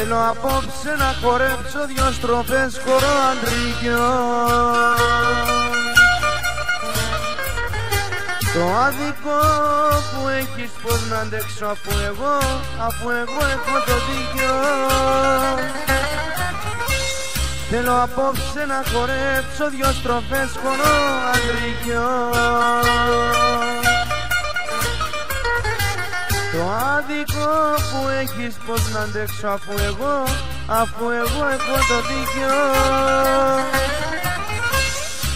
Θέλω απόψε να χορέψω δυο στροφές χορό αντρίκιο. Το άδικο που έχεις πως να αντέξω αφού εγώ έχω το δίκιο. Θέλω απόψε να χορέψω δυο στροφές χορό αντρίκιο. Το άδικο που έχεις πως να αντέξω αφού εγώ έχω το δίκιο.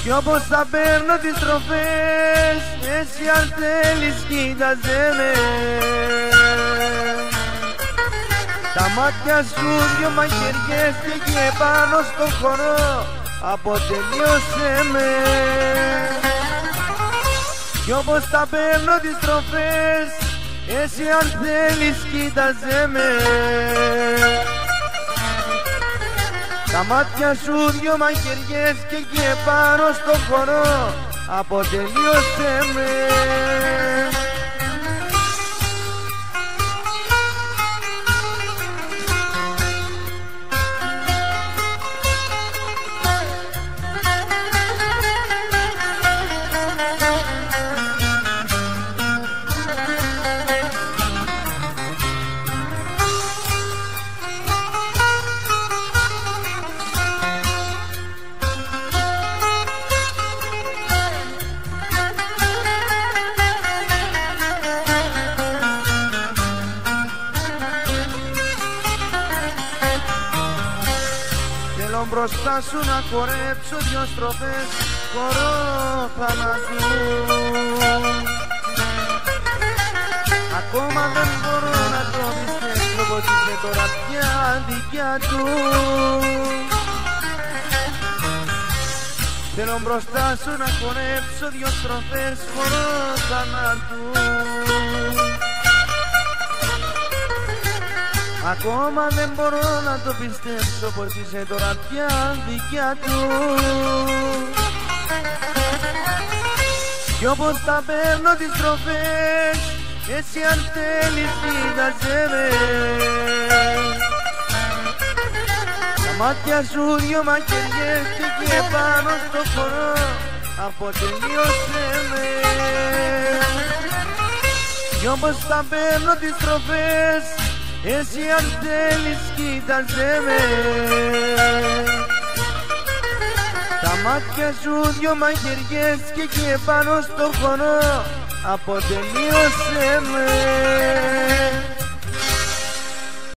Κι όπως θα παίρνω τις τροφές, εσύ αν θέλεις κοίταζε με. Τα μάτια σου δυο μαχαιριές και εκεί επάνω στο χορό αποτελείωσε με. Κι όπως θα παίρνω τις τροφές, εσύ αν θέλεις κοίταζε με. Τα μάτια σου δυο μαχαιριές και εκεί επάνω στο χορό αποτελείωσε με. Θέλω μπροστά σου να χορέψω δυο στροφές χορό θανατού. Ακόμα δεν μπορώ να το πιστέψω πως είσαι τώρα πια δικιά του. Θέλω μπροστά σου να χορέψω δυο στροφές χορό θανατού. Ακόμα δεν μπορώ να το πιστέψω πως είσαι τώρα πια δικιά του. Κι όπως θα παίρνω τις τροφές, εσύ αν θέλεις κοίταζε με. Τα μάτια σου δυο μαχαιριές και εκεί επάνω στο χορό αποτελείωσε με. Κι όπως θα παίρνω τις τροφές, εσύ αν θέλεις κοίταζε με. Τα μάτια σου δυο μαχαιριές και εκεί επάνω στο χορό αποτελείωσε με.